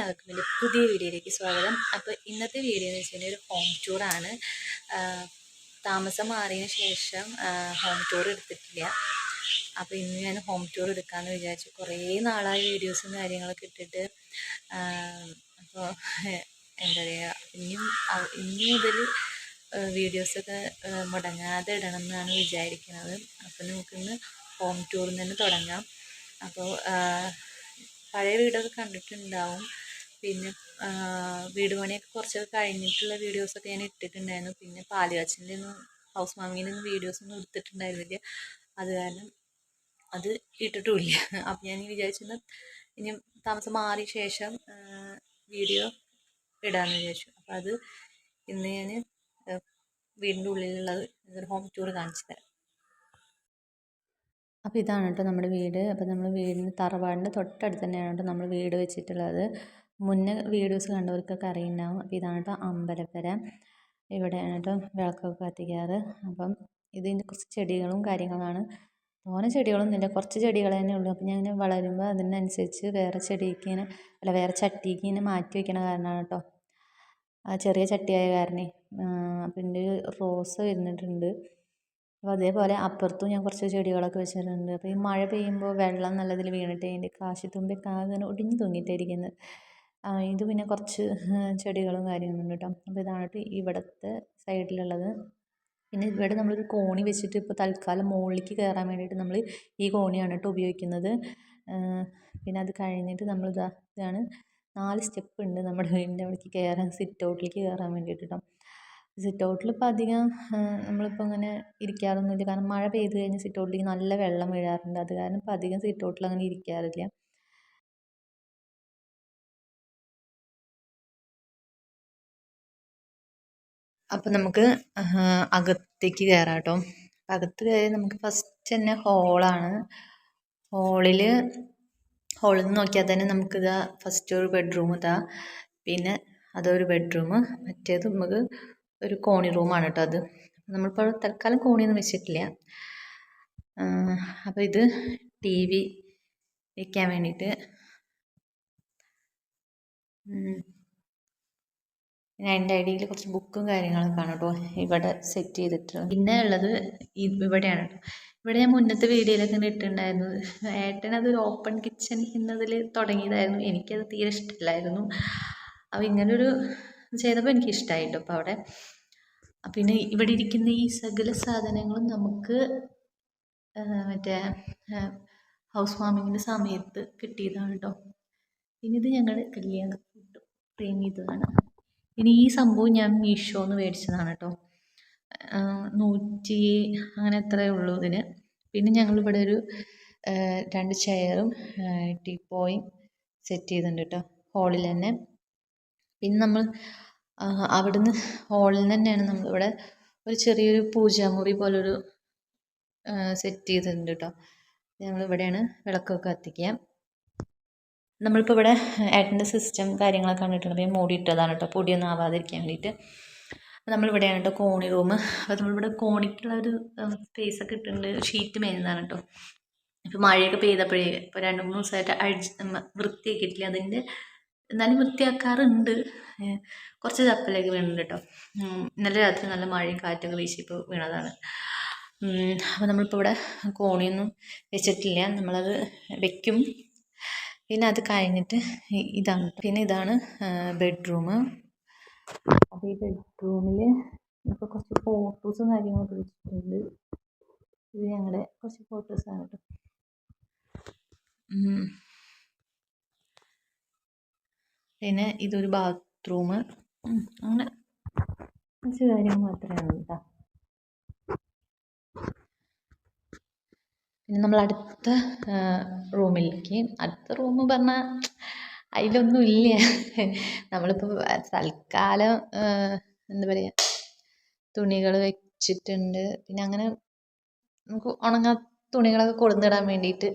എല്ലാവർക്കും എൻ്റെ പുതിയ വീഡിയോയിലേക്ക് സ്വാഗതം. അപ്പോൾ ഇന്നത്തെ വീഡിയോ എന്ന് വെച്ചാൽ ഒരു ഹോം ടൂറാണ്. താമസം മാറിയതിന് ശേഷം ഹോം ടൂർ എടുത്തിട്ടില്ല. അപ്പോൾ ഇന്ന് ഞാൻ ഹോം ടൂർ എടുക്കാമെന്ന് വിചാരിച്ചു. കുറേ നാളായി വീഡിയോസും കാര്യങ്ങളൊക്കെ ഇട്ടിട്ട്. അപ്പോൾ എന്താ പറയുക, ഇനി മുതൽ വീഡിയോസൊക്കെ മുടങ്ങാതെ ഇടണം എന്നാണ് വിചാരിക്കുന്നത്. അപ്പോൾ നമുക്കിന്ന് ഹോം ടൂറിൽ നിന്ന് തുടങ്ങാം. അപ്പോൾ പഴയ വീടൊക്കെ കണ്ടിട്ടുണ്ടാവും. പിന്നെ വീട് പണിയൊക്കെ കുറച്ചൊക്കെ കഴിഞ്ഞിട്ടുള്ള വീഡിയോസൊക്കെ ഞാൻ ഇട്ടിട്ടുണ്ടായിരുന്നു. പിന്നെ പാലുകാച്ചിൻ്റെ ഒന്നും ഹൗസ് വാമിങ്ങിൻ്റെ ഒന്നും വീഡിയോസൊന്നും എടുത്തിട്ടുണ്ടായിരുന്നില്ല. അത് കാരണം അത് ഇട്ടിട്ടുമില്ല. അപ്പം ഞാൻ വിചാരിച്ചത് ഇനി താമസം മാറിയ ശേഷം വീഡിയോ ഇടാമെന്ന് വിചാരിച്ചു. അപ്പോൾ അത് ഇന്ന് ഞാൻ വീടിൻ്റെ ഉള്ളിലുള്ളത് ഹോം ടൂർ കാണിച്ചു തരാം. അപ്പോൾ ഇതാണ് കേട്ടോ നമ്മുടെ വീട്. അപ്പോൾ നമ്മൾ വീടിന് തറവാടിൻ്റെ തൊട്ടടുത്ത് തന്നെയാണ് കേട്ടോ നമ്മൾ വീട് വെച്ചിട്ടുള്ളത്. മുന്നേ വീഡിയോസ് കണ്ടവർക്കൊക്കെ അറിയുന്നുണ്ടാവും. അപ്പോൾ ഇതാണ് കേട്ടോ അമ്പലപ്പുര. ഇവിടെയാണ് കേട്ടോ വിളക്കൊക്കെ കത്തിക്കാറ്. അപ്പം ഇതിൻ്റെ കുറച്ച് ചെടികളും കാര്യങ്ങളാണ്. തോനെ ചെടികളൊന്നുമില്ല, കുറച്ച് ചെടികൾ തന്നെ ഉള്ളൂ. അപ്പോൾ ഞാൻ ഇങ്ങനെ വളരുമ്പോൾ അതിനനുസരിച്ച് വേറെ ചെടിക്ക് ഇങ്ങനെ വേറെ ചട്ടിക്ക് ഇങ്ങനെ മാറ്റി വയ്ക്കണ കാരണമാണ് കേട്ടോ. ചെറിയ ചട്ടിയായ കാരണേ. അപ്പം ഇതിൻ്റെ റോസ് വരുന്നിട്ടുണ്ട്. അപ്പോൾ അതേപോലെ അപ്പുറത്തും ഞാൻ കുറച്ച് ചെടികളൊക്കെ വെച്ചിട്ടുണ്ട്. അപ്പോൾ ഈ മഴ പെയ്യുമ്പോൾ വെള്ളം നല്ലതിൽ വീണിട്ട് അതിൻ്റെ കാശിത്തുമ്പൊക്കെ ആകെ ഒടിഞ്ഞു തൂങ്ങിയിട്ടായിരിക്കുന്നത്. ഇത് പിന്നെ കുറച്ച് ചെടികളും കാര്യങ്ങളും കേട്ടോ. അപ്പോൾ ഇതാണ് ഇവിടുത്തെ സൈഡിലുള്ളത്. പിന്നെ ഇവിടെ നമ്മളൊരു കോണി വെച്ചിട്ട് ഇപ്പോൾ തൽക്കാലം മുകളിലേക്ക് കയറാൻ വേണ്ടിയിട്ട് നമ്മൾ ഈ കോണിയാണ് കേട്ടോ ഉപയോഗിക്കുന്നത്. പിന്നെ അത് കഴിഞ്ഞിട്ട് നമ്മൾ ഇതാണ് 4 സ്റ്റെപ്പ് ഉണ്ട് നമ്മുടെ വീടിൻ്റെ അവിടേക്ക് കയറാൻ, സിറ്റ് ഔട്ടിലേക്ക് കയറാൻ വേണ്ടിയിട്ട് കേട്ടോ. സിറ്റ് ഔട്ടിൽ ഇപ്പോൾ അധികം നമ്മളിപ്പോൾ അങ്ങനെ ഇരിക്കാറൊന്നുമില്ല. കാരണം മഴ പെയ്ത് കഴിഞ്ഞ് സിറ്റ് ഔട്ടിലേക്ക് നല്ല വെള്ളം വീഴാറുണ്ട്. അത് കാരണം ഇപ്പോൾ അധികം സിറ്റ് ഔട്ടിൽ അങ്ങനെ ഇരിക്കാറില്ല. അപ്പം നമുക്ക് അകത്തേക്ക് കയറാം കേട്ടോ. അകത്ത് കയറി നമുക്ക് ഫസ്റ്റ് തന്നെ ഹോളാണ്. ഹോളിൽ നിന്ന് നോക്കിയാൽ തന്നെ നമുക്കിതാ ഫസ്റ്റ് ഒരു ബെഡ്റൂം ഇതാ, പിന്നെ അതൊരു ബെഡ്റൂം, മറ്റേത് നമുക്ക് ഒരു കോണി റൂമാണ് കേട്ടോ. അത് നമ്മളിപ്പോൾ തൽക്കാലം കോണിയൊന്നും വെച്ചിട്ടില്ല. അപ്പോൾ ഇത് TV വയ്ക്കാൻ വേണ്ടിയിട്ട്. പിന്നെ അതിൻ്റെ അടിയിൽ കുറച്ച് ബുക്കും കാര്യങ്ങളൊക്കെ ആണ് കേട്ടോ ഇവിടെ സെറ്റ് ചെയ്തിട്ടുള്ളത്. പിന്നെ ഉള്ളത് ഇവിടെയാണ് കേട്ടോ. ഇവിടെ ഞാൻ മുന്നത്തെ വീഡിയോയിലൊക്കെ ഇട്ടിട്ടുണ്ടായിരുന്നു. ഏട്ടനതൊരു ഓപ്പൺ കിച്ചൺ എന്നതിൽ തുടങ്ങിയതായിരുന്നു. എനിക്കത് തീരെ ഇഷ്ടമില്ലായിരുന്നു. അപ്പോൾ ഇങ്ങനൊരു ചെയ്തപ്പോൾ എനിക്കിഷ്ടമായി കേട്ടോ. അപ്പോൾ അവിടെ പിന്നെ ഇവിടെ ഇരിക്കുന്ന ഈ സകല സാധനങ്ങളും നമുക്ക് മറ്റേ ഹൗസ് വാമിങ്ങിൻ്റെ സമയത്ത് കിട്ടിയതാണ് കേട്ടോ. പിന്നെ ഇത് ഞങ്ങൾ കല്യാണ ഫോട്ടോ ഫ്രെയിം ചെയ്തതാണ്. ഇനി ഈ സംഭവം ഞാൻ മീഷോന്ന് മേടിച്ചതാണ് കേട്ടോ. 100 അങ്ങനെ എത്രയേ ഉള്ളൂ ഇതിന്. പിന്നെ ഞങ്ങളിവിടെ ഒരു 2 ചെയറും ടീപ്പോയും സെറ്റ് ചെയ്തിട്ടുണ്ട് കേട്ടോ ഹോളിൽ തന്നെ. പിന്നെ നമ്മൾ അവിടുന്ന് ഹോളിൽ നിന്ന് തന്നെയാണ് നമ്മളിവിടെ ഒരു ചെറിയൊരു പൂജാമുറി പോലൊരു സെറ്റ് ചെയ്തിട്ടുണ്ട് കേട്ടോ. നമ്മളിവിടെയാണ് വിളക്കൊക്കെ കത്തിക്കുക. നമ്മളിപ്പോൾ ഇവിടെ ഏട്ടൻ്റെ സിസ്റ്റം കാര്യങ്ങളൊക്കെ കണ്ടിട്ടുണ്ട്. അപ്പോൾ മൂടിയിട്ടതാണ് കേട്ടോ, പൊടിയൊന്നും ആവാതിരിക്കാൻ വേണ്ടിയിട്ട്. നമ്മളിവിടെയാണ് കേട്ടോ കോണി റൂം. അപ്പോൾ നമ്മളിവിടെ കോണിക്കുള്ള ഒരു സ്പേസൊക്കെ ഇട്ടിട്ടുണ്ട്. ഷീറ്റ് മേയുന്നതാണ് കേട്ടോ. ഇപ്പോൾ മഴയൊക്കെ പെയ്തപ്പോഴേ ഇപ്പോൾ 2-3 ദിവസമായിട്ട് വൃത്തിയാക്കിയിട്ടില്ല. അതിൻ്റെ എന്നാലും വൃത്തിയാക്കാറുണ്ട്. കുറച്ച് തപ്പലേക്ക് വീണുണ്ട് കേട്ടോ. ഇന്നലെ രാത്രി നല്ല മഴയും കാറ്റൊക്കെ വീശിയപ്പോൾ വീണതാണ്. അപ്പോൾ നമ്മളിപ്പോൾ ഇവിടെ കോണിയൊന്നും വെച്ചിട്ടില്ല, നമ്മളത് വെക്കും. പിന്നെ അത് കഴിഞ്ഞിട്ട് ഇതാണ്. പിന്നെ ഇതാണ് ബെഡ്റൂം. അപ്പോൾ ഈ ബെഡ്റൂമിൽ ഇപ്പോൾ കുറച്ച് ഫോട്ടോസും കാര്യങ്ങളൊക്കെ വെച്ചിട്ടുണ്ട്. ഇത് ഞങ്ങളുടെ കുറച്ച് ഫോട്ടോസാണ് കേട്ടോ. പിന്നെ ഇതൊരു ബാത്റൂം. അങ്ങനെ കുറച്ച് കാര്യങ്ങൾ മാത്രമേ ഉള്ളൂ കേട്ടോ. പിന്നെ നമ്മൾ അടുത്ത റൂമിലേക്ക്, അടുത്ത റൂം പറഞ്ഞാൽ അതിലൊന്നും ഇല്ല. നമ്മളിപ്പോൾ തൽക്കാലം എന്താ പറയുക, തുണികൾ വെച്ചിട്ടുണ്ട്. പിന്നെ അങ്ങനെ നമുക്ക് ഉണങ്ങാത്ത തുണികളൊക്കെ കൊണ്ടുവന്നിടാൻ വേണ്ടിയിട്ട്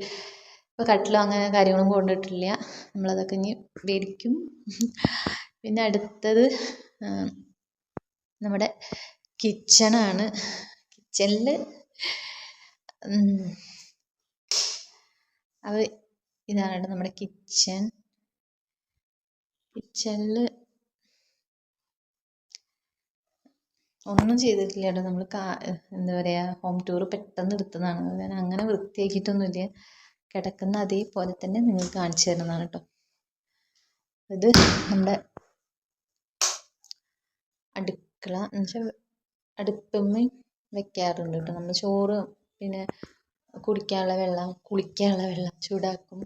ഇപ്പോൾ കട്ടിലോ അങ്ങനെ കാര്യങ്ങളും കൊണ്ടിട്ടില്ല. നമ്മളതൊക്കെ ഇനി മേടിക്കും. പിന്നെ അടുത്തത് നമ്മുടെ കിച്ചണാണ്. കിച്ചണിൽ അത് ഇതാണ് കേട്ടോ നമ്മുടെ കിച്ചൺ. കിച്ചണിൽ ഒന്നും ചെയ്തിട്ടില്ല കേട്ടോ. നമ്മൾ എന്താ പറയുക, ഹോം ടൂർ പെട്ടെന്ന് എടുത്തതാണ്. ഞാൻ അങ്ങനെ വൃത്തിയാക്കിയിട്ടൊന്നുമില്ല. കിടക്കുന്ന അതേപോലെ തന്നെ നിങ്ങൾക്ക് കാണിച്ചു തരുന്നതാണ് കേട്ടോ. ഇത് നമ്മുടെ അടുക്കള എന്ന് വെച്ചാൽ അടുപ്പമ്മ വെക്കാറുണ്ട് കേട്ടോ. നമ്മൾ ചോറ് പിന്നെ കുടിക്കാനുള്ള വെള്ളം, കുളിക്കാനുള്ള വെള്ളം ചൂടാക്കും.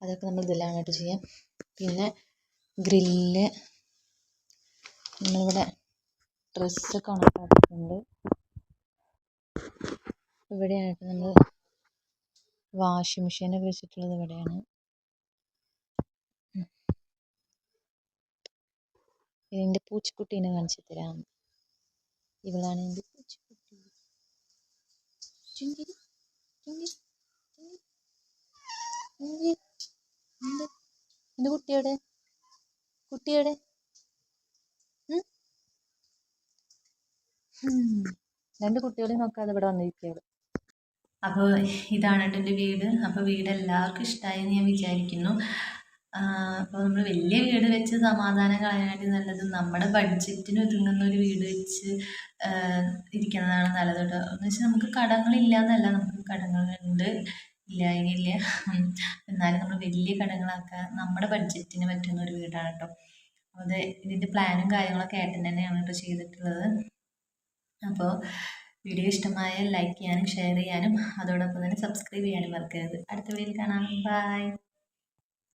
അതൊക്കെ നമ്മൾ ഇതിലാണ് കേട്ടോ ചെയ്യാം. പിന്നെ ഗ്രില്ല്, നമ്മളിവിടെ ഡ്രസ്സൊക്കെ ഉണക്കാറുണ്ട്. ഇവിടെയാണ് കേട്ടോ നമ്മൾ വാഷിംഗ് മെഷീനൊക്കെ വെച്ചിട്ടുള്ളത്. ഇവിടെയാണ്. ഇതിൻ്റെ പൂച്ചക്കുട്ടീനെ കാണിച്ചു തരാം. ഇവളാണ് എൻ്റെ പൂച്ചക്കുട്ടി. ചുങ്കിരി ചുങ്കിരി ചുങ്കിരി. എൻ്റെ കുട്ടിയുടെ കുട്ടിയുടെ രണ്ട് കുട്ടികളെയും നോക്കാതെ ഇവിടെ വന്നിരിക്കുകയാണ്. അപ്പോൾ ഇതാണ് കേട്ടോ എൻ്റെ വീട്. അപ്പോൾ വീട് എല്ലാവർക്കും ഇഷ്ടമായി എന്ന് ഞാൻ വിചാരിക്കുന്നു. അപ്പോൾ നമ്മൾ വലിയ വീട് വെച്ച് സമാധാനം കളയാനായിട്ട് നല്ലത് നമ്മുടെ ബഡ്ജറ്റിന് ഒതുങ്ങുന്ന ഒരു വീട് വെച്ച് ഇരിക്കുന്നതാണ് നല്ലത് കേട്ടോ. എന്ന് വെച്ചാൽ നമുക്ക് കടങ്ങളില്ല എന്നല്ല, നമുക്ക് കടങ്ങളുണ്ട്, ഇല്ല. എന്നാലും നമ്മൾ വലിയ കടങ്ങളാക്കാൻ നമ്മുടെ ബഡ്ജറ്റിന് പറ്റുന്ന ഒരു വീടാണ് കേട്ടോ. അത് ഇതിൻ്റെ പ്ലാനും കാര്യങ്ങളൊക്കെ ഏട്ടൻ തന്നെയാണ് കേട്ടോ ചെയ്തിട്ടുള്ളത്. അപ്പോൾ വീഡിയോ ഇഷ്ടമായാൽ ലൈക്ക് ചെയ്യാനും ഷെയർ ചെയ്യാനും അതോടൊപ്പം തന്നെ സബ്സ്ക്രൈബ് ചെയ്യാനും മറക്കരുത്. അടുത്ത വീഡിയോയിൽ കാണാം. ബൈ.